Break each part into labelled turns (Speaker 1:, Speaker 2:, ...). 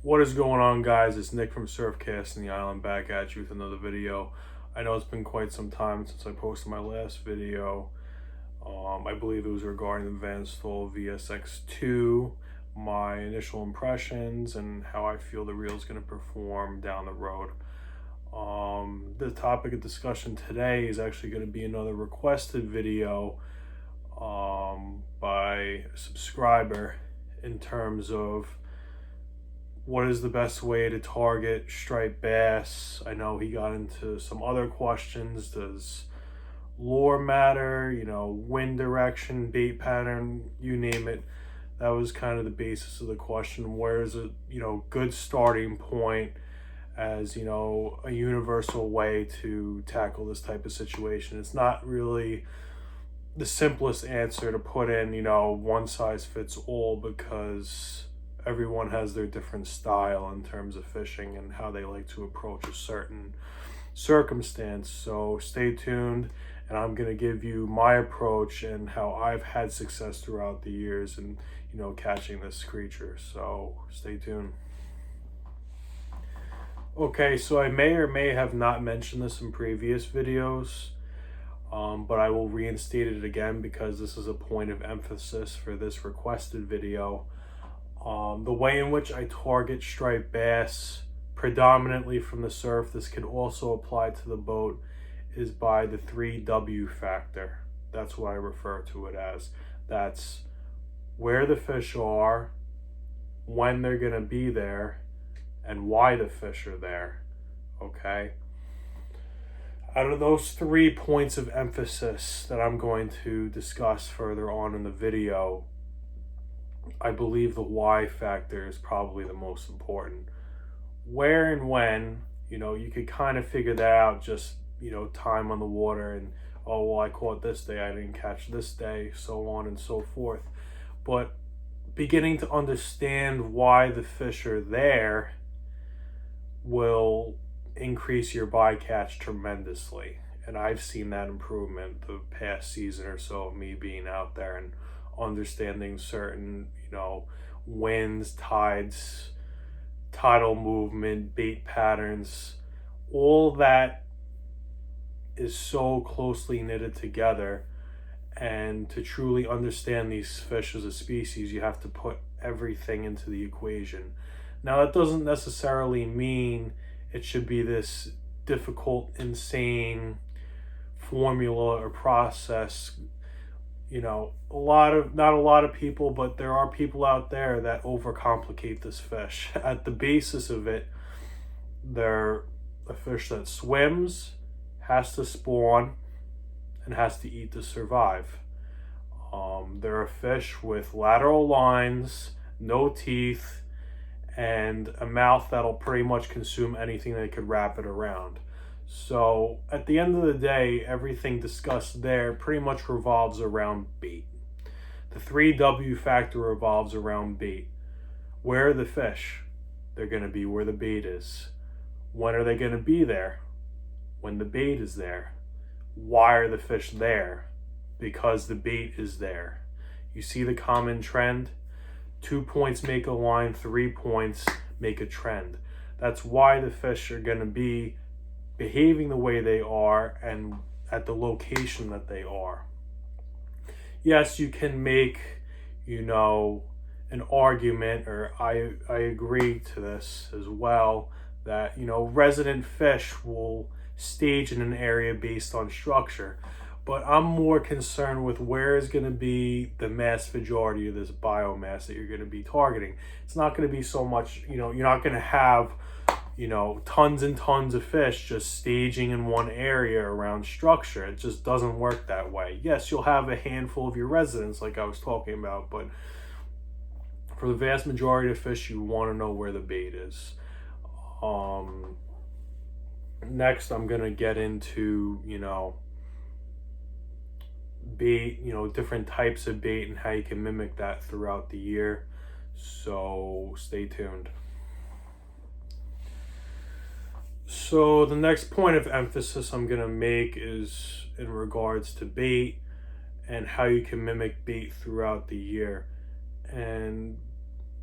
Speaker 1: What is going on, guys? It's Nick from Surfcast in the Island, back at you with another video. I know it's been quite some time since I posted my last video. I believe it was regarding the Vanstall VSX2, my initial impressions, and how I feel the reel is going to perform down the road. The topic of discussion today is actually going to be another requested video by a subscriber in terms of what is the best way to target striped bass. I know he got into some other questions. Does lure matter? Wind direction, bait pattern, you name it. That was kind of the basis of the question. Where is a good starting point as a universal way to tackle this type of situation? It's not really the simplest answer to put in one size fits all, because everyone has their different style in terms of fishing and how they like to approach a certain circumstance. So stay tuned, and I'm going to give you my approach and how I've had success throughout the years and catching this creature. So stay tuned. Okay, so I may or may have not mentioned this in previous videos, but I will reinstate it again because this is a point of emphasis for this requested video. The way in which I target striped bass predominantly from the surf, this can also apply to the boat, is by the 3W factor. That's what I refer to it as. That's where the fish are, when they're going to be there, and why the fish are there. Okay? Out of those 3 points of emphasis that I'm going to discuss further on in the video, I believe the why factor is probably the most important. Where and when, you could kind of figure that out, just, time on the water and, oh, well, I caught this day, I didn't catch this day, so on and so forth. But beginning to understand why the fish are there will increase your bycatch tremendously. And I've seen that improvement the past season or so of me being out there and understanding certain, winds, tides, tidal movement, bait patterns. All that is so closely knitted together, and to truly understand these fish as a species, you have to put everything into the equation. Now, that doesn't necessarily mean it should be this difficult, insane formula or process. Not a lot of people, but there are people out there that overcomplicate this fish. At the basis of it, they're a fish that swims, has to spawn, and has to eat to survive. They're a fish with lateral lines, no teeth, and a mouth that'll pretty much consume anything that could wrap it around. So at the end of the day, everything discussed there pretty much revolves around bait. The 3W factor revolves around bait. Where are the fish? They're going to be where the bait is. When are they going to be there? When the bait is there. Why are the fish there? Because the bait is there. You see the common trend? 2 points make a line, 3 points make a trend. That's why the fish are going to be behaving the way they are and at the location that they are. Yes, you can make, an argument, or I agree to this as well, that, resident fish will stage in an area based on structure. But I'm more concerned with where is going to be the mass majority of this biomass that you're going to be targeting. It's not going to be so much, you're not going to have tons and tons of fish just staging in one area around structure. It just doesn't work that way. Yes, you'll have a handful of your residents like I was talking about, but for the vast majority of fish, you want to know where the bait is. Next, I'm going to get into, bait, different types of bait and how you can mimic that throughout the year. So stay tuned. So the next point of emphasis I'm going to make is in regards to bait and how you can mimic bait throughout the year. And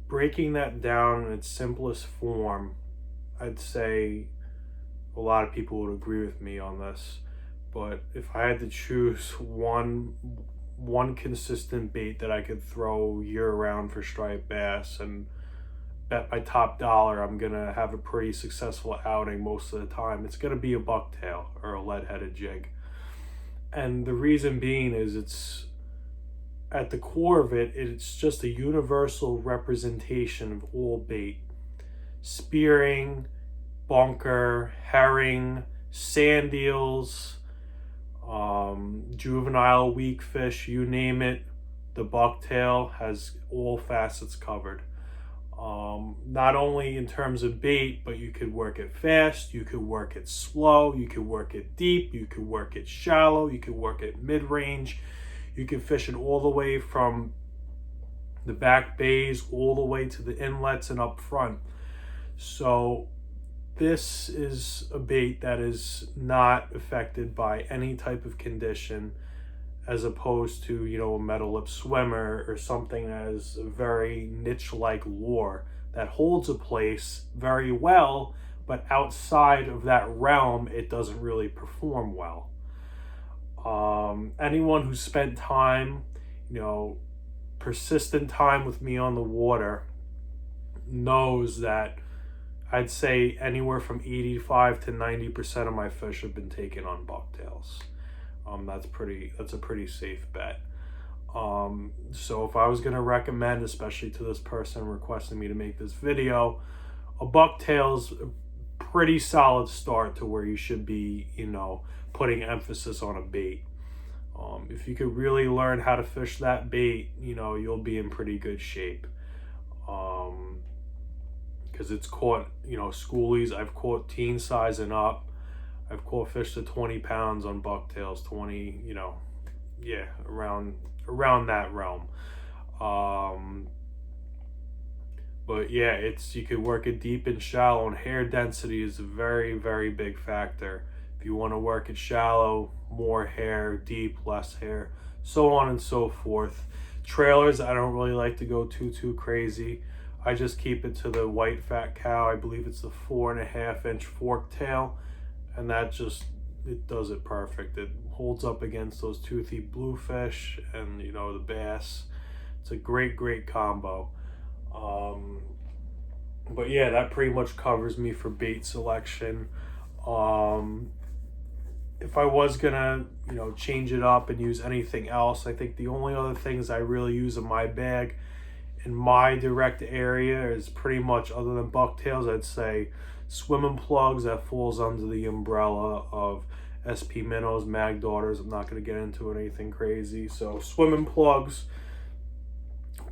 Speaker 1: breaking that down in its simplest form, I'd say a lot of people would agree with me on this. But if I had to choose one consistent bait that I could throw year round for striped bass and bet my top dollar I'm gonna have a pretty successful outing most of the time, it's gonna be a bucktail or a lead-headed jig. And the reason being is it's at the core of it, it's just a universal representation of all bait. Spearing, bunker, herring, sand eels, juvenile weak fish, you name it, the bucktail has all facets covered. Not only in terms of bait, but you could work it fast, you could work it slow, you could work it deep, you could work it shallow, you could work it mid-range, you can fish it all the way from the back bays all the way to the inlets and up front. So this is a bait that is not affected by any type of condition, as opposed to, a metal lip swimmer or something that is a very niche-like lure that holds a place very well, but outside of that realm, it doesn't really perform well. Anyone who spent time, persistent time with me on the water knows that I'd say anywhere from 85 to 90% of my fish have been taken on bucktails. That's a pretty safe bet. So if I was going to recommend, especially to this person requesting me to make this video, a bucktail's a pretty solid start to where you should be, putting emphasis on a bait. If you could really learn how to fish that bait, you'll be in pretty good shape. Because it's caught, schoolies. I've caught teen size and up. I've caught fish to 20 pounds on bucktails, 20, around that realm. But yeah, you could work it deep and shallow, and hair density is a very, very big factor. If you want to work it shallow, more hair, deep, less hair, so on and so forth. Trailers, I don't really like to go too crazy. I just keep it to the white fat cow. I believe it's the 4.5-inch fork tail, and it does it perfect. It holds up against those toothy bluefish and the bass. It's a great combo. But yeah, that pretty much covers me for bait selection. If I was gonna change it up and use anything else, I think the only other things I really use in my bag in my direct area is pretty much, other than bucktails, I'd say swimming plugs. That falls under the umbrella of SP minnows, mag daughters. I'm not going to get into anything crazy. So swimming plugs,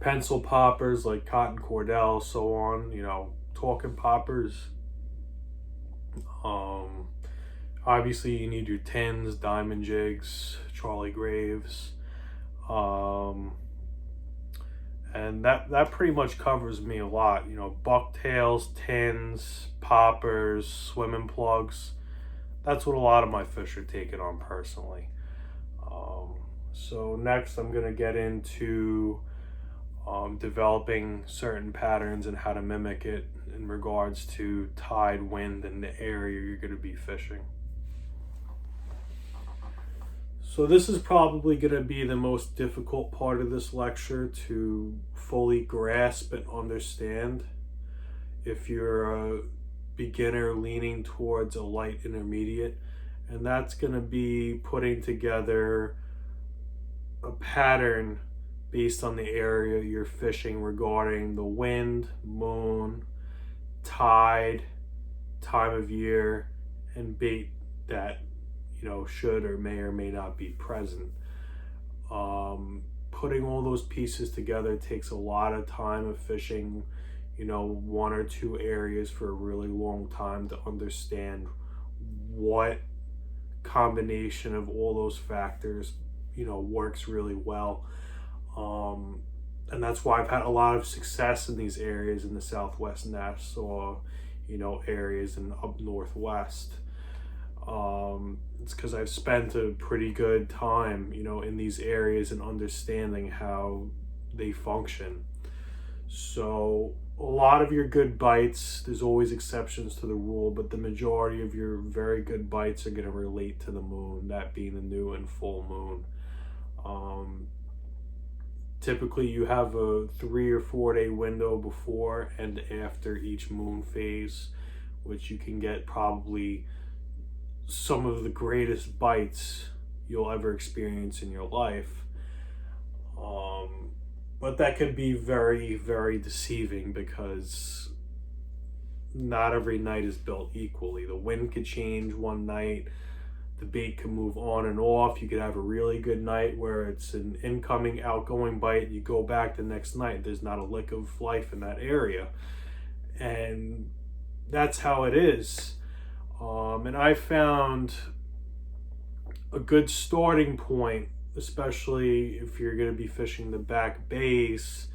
Speaker 1: pencil poppers like cotton cordell, so on, talking poppers. Obviously you need your tins, diamond jigs, Charlie Graves. And that pretty much covers me a lot. Bucktails, tins, poppers, swimming plugs. That's what a lot of my fish are taken on personally. So next I'm going to get into developing certain patterns and how to mimic it in regards to tide, wind, and the area you're going to be fishing. So this is probably going to be the most difficult part of this lecture to fully grasp and understand if you're a beginner leaning towards a light intermediate, and that's going to be putting together a pattern based on the area you're fishing regarding the wind, moon, tide, time of year, and bait that should or may not be present. Putting all those pieces together takes a lot of time of fishing, one or two areas for a really long time to understand what combination of all those factors, works really well. And that's why I've had a lot of success in these areas in the Southwest Nassau, areas and up Northwest. It's because I've spent a pretty good time, in these areas and understanding how they function. So a lot of your good bites, there's always exceptions to the rule, but the majority of your very good bites are going to relate to the moon, that being the new and full moon. Typically you have a 3 or 4 day window before and after each moon phase, which you can get probably some of the greatest bites you'll ever experience in your life. But that could be very, very deceiving because not every night is built equally. The wind could change one night, the bait can move on and off. You could have a really good night where it's an incoming, outgoing bite. You go back the next night, there's not a lick of life in that area. And that's how it is. And I found a good starting point, especially if you're going to be fishing the back bays.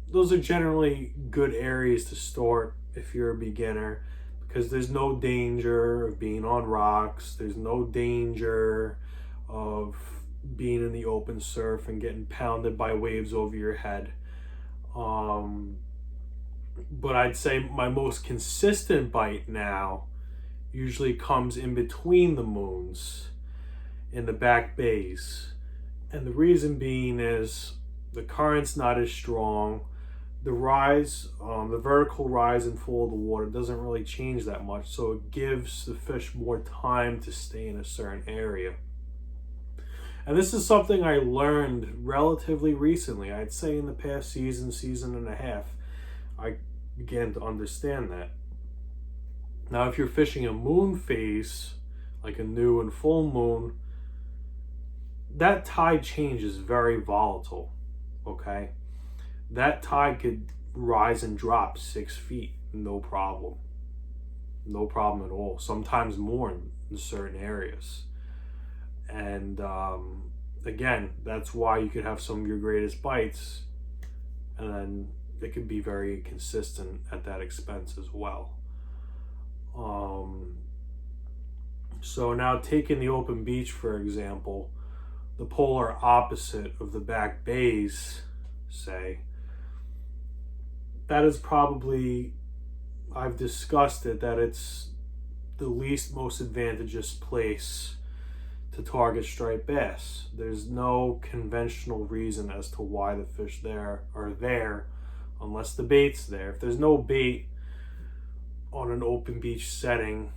Speaker 1: Those are generally good areas to start if you're a beginner, because there's no danger of being on rocks. There's no danger of being in the open surf and getting pounded by waves over your head. But I'd say my most consistent bite now usually comes in between the moons in the back bays. And the reason being is the current's not as strong. The rise, the vertical rise and fall of the water doesn't really change that much, so it gives the fish more time to stay in a certain area. And this is something I learned relatively recently. I'd say in the past season and a half, I began to understand that. Now, if you're fishing a moon phase, like a new and full moon, that tide change is very volatile, okay? That tide could rise and drop 6 feet, no problem. No problem at all. Sometimes more in certain areas. And again, that's why you could have some of your greatest bites, and then it could be very inconsistent at that expense as well. So now taking the open beach, for example, the polar opposite of the back bays, say, that is probably, I've discussed it, that it's the least most advantageous place to target striped bass. There's no conventional reason as to why the fish there are there unless the bait's there. If there's no bait on an open beach setting,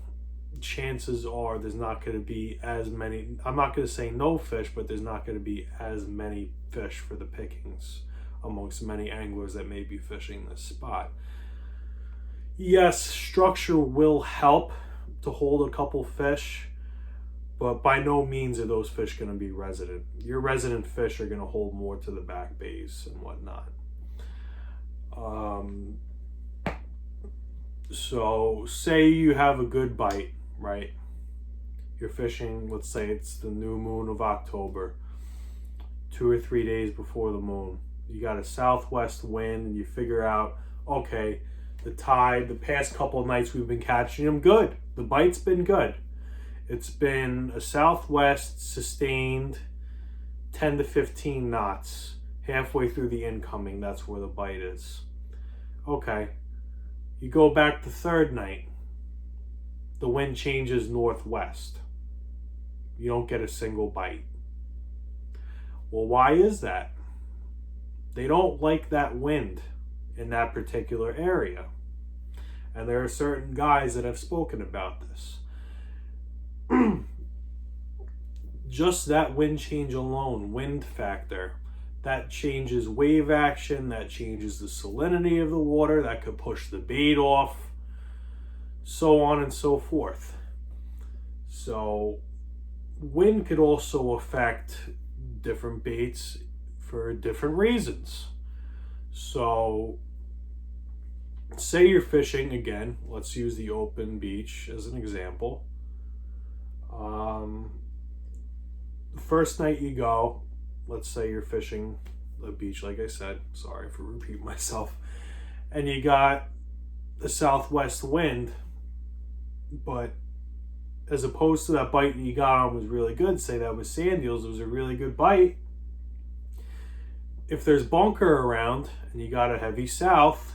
Speaker 1: chances are there's not going to be as many, I'm not going to say no fish, but there's not going to be as many fish for the pickings amongst many anglers that may be fishing this spot. Yes, structure will help to hold a couple fish, but by no means are those fish going to be resident. Your resident fish are going to hold more to the back bays and whatnot. So say you have a good bite, right? You're fishing, let's say it's the new moon of October, 2 or 3 days before the moon. You got a southwest wind and you figure out, okay, the tide, the past couple of nights we've been catching them good. The bite's been good. It's been a southwest sustained 10 to 15 knots. Halfway through the incoming, that's where the bite is. Okay, you go back the third night. The wind changes northwest. You don't get a single bite. Well, why is that? They don't like that wind in that particular area. And there are certain guys that have spoken about this. Just that wind change alone, wind factor, that changes wave action, that changes the salinity of the water, that could push the bait off, so on and so forth. So wind could also affect different baits for different reasons. So say you're fishing, again, let's use the open beach as an example. The first night you go, let's say you're fishing the beach, like I said, sorry for repeating myself, and you got the southwest wind, but as opposed to that bite you got on was really good, say that was sand eels, it was a really good bite. if there's bunker around and you got a heavy south,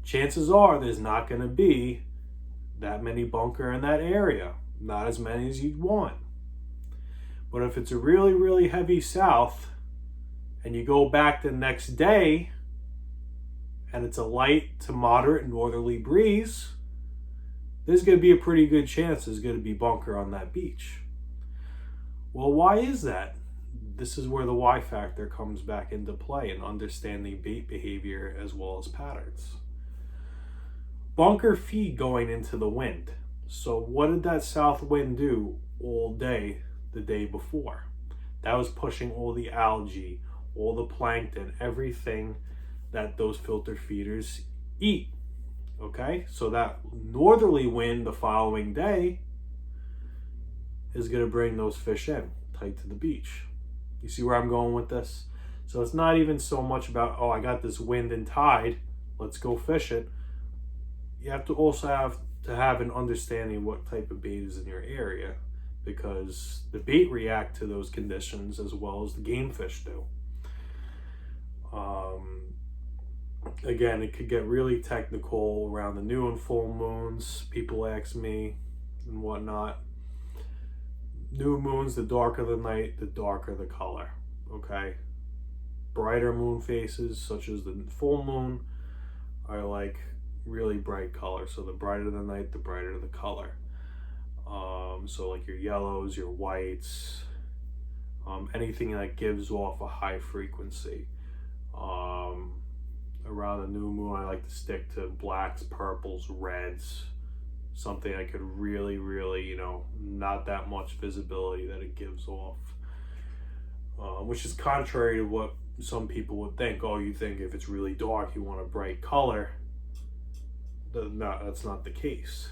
Speaker 1: chances are there's not going to be that many bunker in that area. Not as many as you'd want. But if it's a really, really heavy south and you go back the next day and it's a light to moderate northerly breeze, there's going to be a pretty good chance there's going to be bunker on that beach. Well, why is that? This is where the why factor comes back into play in understanding bait behavior as well as patterns. Bunker feed going into the wind. So what did that south wind do all day the day before? That was pushing all the algae, all the plankton, everything that those filter feeders eat. Okay, so that northerly wind the following day is going to bring those fish in tight to the beach. You see where I'm going with this? So it's not even so much about, oh, I got this wind and tide, let's go fish it. You have to also have an understanding of what type of bait is in your area, because the bait react to those conditions as well as the game fish do. Again, it could get really technical around the new and full moons. People ask me and whatnot. New moons, the darker the night, the darker the color. Okay? Brighter moon phases, such as the full moon, are like really bright color. So the brighter the night, the brighter the color. So like your yellows, your whites, anything that gives off a high frequency. Around the new moon, I like to stick to blacks, purples, reds, something I could really, really, not that much visibility that it gives off, which is contrary to what some people would think. Oh, you think if it's really dark, you want a bright color. No, that's not the case,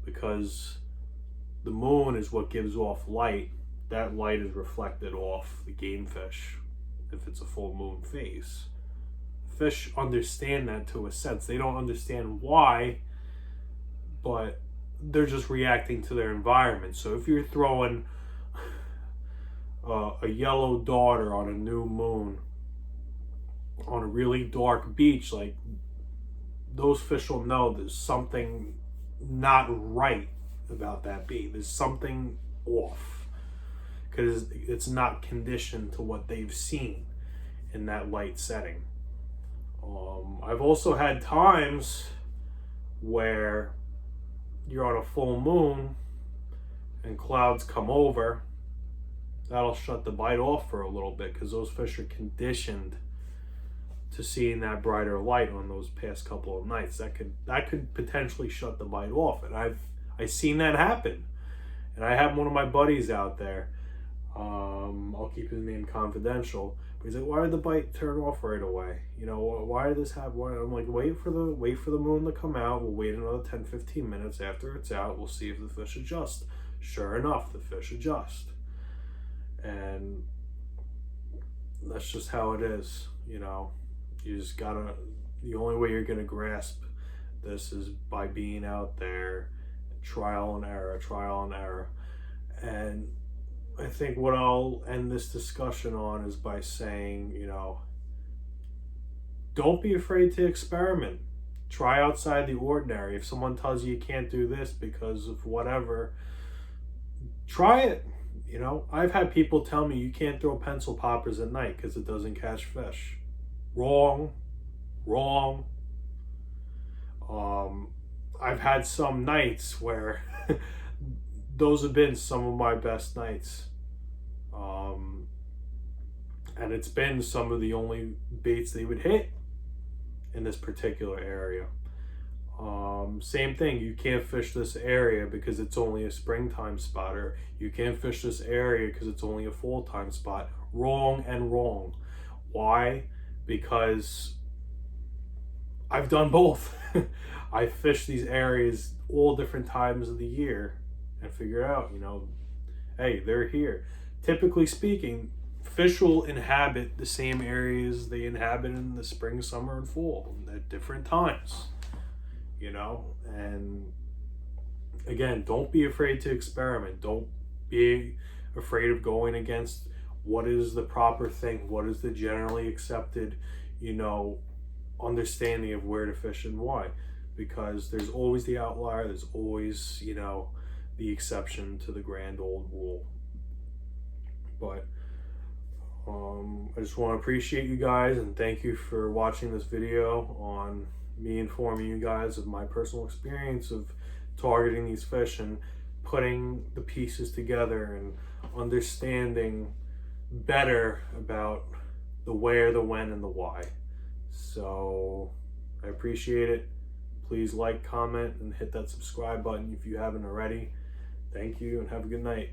Speaker 1: because the moon is what gives off light. That light is reflected off the game fish if it's a full moon phase. Fish understand that to a sense. They don't understand why, but they're just reacting to their environment. So if you're throwing a yellow darter on a new moon on a really dark beach, like, those fish will know there's something not right about that bait. There's something off, because it's not conditioned to what they've seen in that light setting. I've also had times where you're on a full moon and clouds come over. That'll shut the bite off for a little bit, because those fish are conditioned to seeing that brighter light on those past couple of nights. That could potentially shut the bite off, and I've seen that happen. And I have one of my buddies out there. I'll keep his name confidential. But he's like, "Why did the bite turn off right away? Why did this happen?" I'm like, wait for the moon to come out. We'll wait another 10-15 minutes. After it's out, we'll see if the fish adjust. Sure enough, the fish adjust. And that's just how it is. You just gotta, the only way you're gonna grasp this is by being out there, trial and error. And I think what I'll end this discussion on is by saying, don't be afraid to experiment. Try outside the ordinary. If someone tells you can't do this because of whatever, try it. I've had people tell me you can't throw pencil poppers at night because it doesn't catch fish. Wrong. I've had some nights where those have been some of my best nights. And it's been some of the only baits they would hit in this particular area. Same thing, you can't fish this area because it's only a springtime spot, or you can't fish this area because it's only a fall-time spot. Wrong and wrong. Why? Because I've done both. I fish these areas all different times of the year and figure out, hey, they're here. Typically speaking, fish will inhabit the same areas they inhabit in the spring, summer, and fall at different times, and again, don't be afraid to experiment. Don't be afraid of going against what is the proper thing, what is the generally accepted, understanding of where to fish and why, because there's always the outlier, there's always, the exception to the grand old rule. But I just want to appreciate you guys and thank you for watching this video on me informing you guys of my personal experience of targeting these fish and putting the pieces together and understanding better about the where, the when, and the why. So I appreciate it. Please like, comment, and hit that subscribe button if you haven't already. Thank you and have a good night.